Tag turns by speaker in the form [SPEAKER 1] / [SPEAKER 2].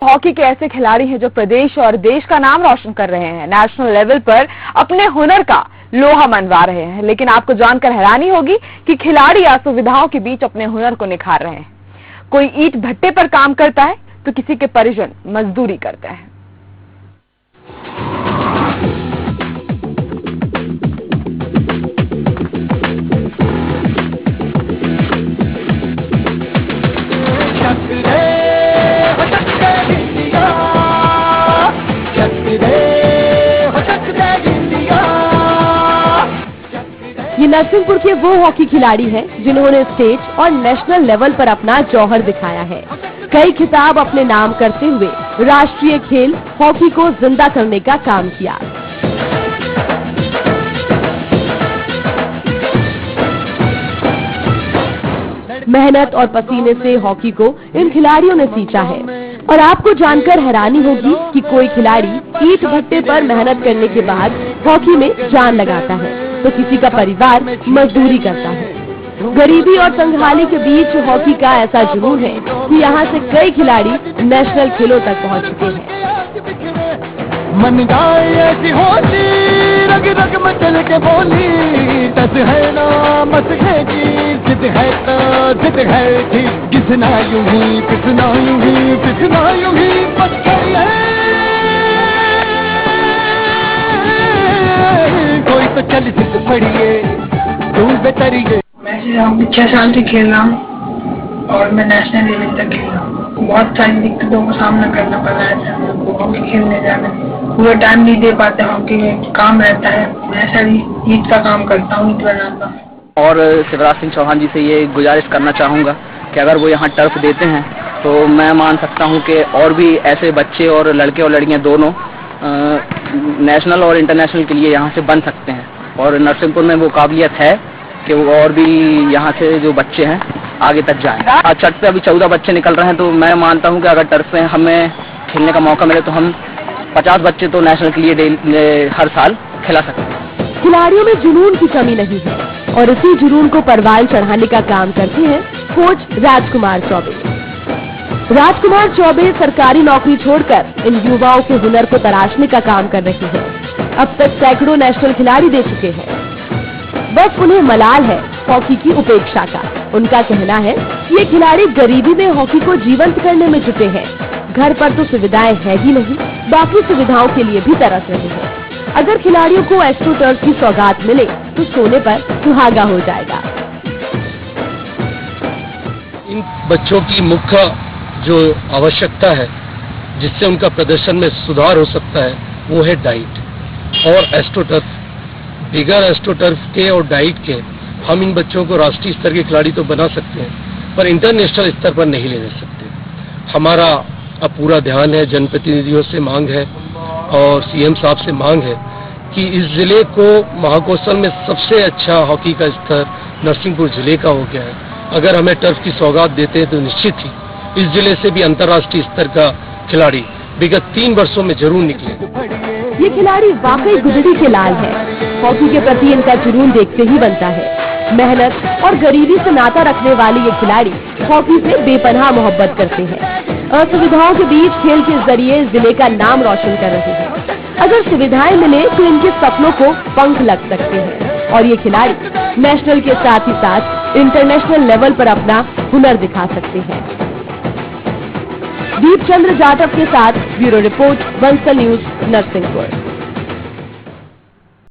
[SPEAKER 1] Hockey के ऐसे खिलाड़ी हैं जो प्रदेश और देश का नाम रोशन कर रहे हैं, नेशनल लेवल पर अपने हुनर का लोहा मनवा रहे हैं। लेकिन आपको जानकर हैरानी होगी कि खिलाड़ी असुविधाओं के बीच अपने हुनर को निखार रहे हैं। कोई ईंट भट्टे पर काम करता है तो किसी के परिजन मजदूरी करते हैं।
[SPEAKER 2] ये नरसिंहपुर के वो हॉकी खिलाड़ी हैं जिन्होंने स्टेट और नेशनल लेवल पर अपना जौहर दिखाया है। कई खिताब अपने नाम करते हुए राष्ट्रीय खेल हॉकी को जिंदा करने का काम किया। मेहनत और पसीने से हॉकी को इन खिलाड़ियों ने सींचा है और आपको जानकर हैरानी होगी कि कोई खिलाड़ी ईंट भट्टे पर मेहनत करने के बाद हॉकी में जान लगाता है तो किसी का परिवार मजदूरी करता है। गरीबी और संगहाली के बीच हॉकी का ऐसा जुनून है कि यहाँ से कई खिलाड़ी नेशनल खेलों तक पहुँच चुके हैं।
[SPEAKER 3] मन गाए ऐसी होती रग रग में चल के बोली, दस है ना मत है जी, जिद है तो जिद है जी, किसना यूं ही पिसना यूं ही पिसना यूं ही बस है। कोई तो चल जिद पड़िए तू बेतरिए।
[SPEAKER 4] मैं 6 साल से खेल रहा हूँ और मैं नेशनल लेवल तक खेल रहा हूँ। बहुत सारी दिक्कतों का सामना करना पड़ रहा है हॉकी खेलने जाने में। पूरा टाइम नहीं दे पाते, हॉकी में काम रहता है। मैं सारी ईद का काम करता हूँ, ईद बनाता हूँ।
[SPEAKER 5] और शिवराज सिंह चौहान जी से ये गुजारिश करना चाहूँगा कि अगर वो यहाँ टर्फ देते हैं तो मैं मान सकता हूँ कि और भी ऐसे बच्चे और लड़के और लड़कियाँ दोनों नेशनल और इंटरनेशनल के लिए यहाँ से बन सकते हैं। और नरसिंहपुर में वो काबिलियत है कि वो और भी यहाँ से जो बच्चे हैं आगे तक जाएं। आज छठ पे अभी 14 बच्चे निकल रहे हैं तो मैं मानता हूँ कि अगर टर्फ पे हमें खेलने का मौका मिले तो हम 50 बच्चे तो नेशनल के लिए हर साल खिला सकते हैं।
[SPEAKER 2] खिलाड़ियों में जुनून की कमी नहीं है और इसी जुनून को परवान चढ़ाने का काम करते हैं कोच राजकुमार चौबे। राजकुमार चौबे सरकारी नौकरी छोड़कर इन युवाओं के हुनर को तराशने का काम कर रहे हैं। अब तक सैकड़ों नेशनल खिलाड़ी दे चुके हैं। बस उन्हें मलाल है हॉकी की उपेक्षा का। उनका कहना है ये खिलाड़ी गरीबी में हॉकी को जीवंत करने में जुटे हैं। घर पर तो सुविधाएं है ही नहीं, बाकी सुविधाओं के लिए भी तरस रहे हैं। अगर खिलाड़ियों को एस्ट्रोटर्फ की सौगात मिले तो सोने पर सुहागा हो जाएगा।
[SPEAKER 6] इन बच्चों की मुख्य जो आवश्यकता है जिससे उनका प्रदर्शन में सुधार हो सकता है वो है डाइट और एस्ट्रोटर्फ। बिगर एस्ट्रोटर्फ के और डाइट के हम इन बच्चों को राष्ट्रीय स्तर के खिलाड़ी तो बना सकते हैं पर इंटरनेशनल स्तर पर नहीं ले सकते। हमारा अब पूरा ध्यान है, जनप्रतिनिधियों से मांग है और सीएम साहब से मांग है कि इस जिले को महाकौशल में सबसे अच्छा हॉकी का स्तर नरसिंहपुर जिले का हो गया है। अगर हमें टर्फ की सौगात देते हैं तो निश्चित ही इस जिले से भी अंतर्राष्ट्रीय स्तर का खिलाड़ी विगत 3 वर्षों में जरूर निकले।
[SPEAKER 2] ये खिलाड़ी वाकई गुजरी के लाल है। हॉकी के प्रति इनका जुनून देखते ही बनता है। मेहनत और गरीबी से नाता रखने वाले ये खिलाड़ी हॉकी से बेपनाह मोहब्बत करते हैं। असुविधाओं के बीच खेल के जरिए जिले का नाम रोशन कर रहे हैं। अगर सुविधाएं मिले तो इनके सपनों को पंख लग सकते हैं और ये खिलाड़ी नेशनल के साथ ही साथ इंटरनेशनल लेवल पर अपना हुनर दिखा सकते हैं। दीपचंद्र जाटव के साथ bureau report Bansal news Narsinghpur.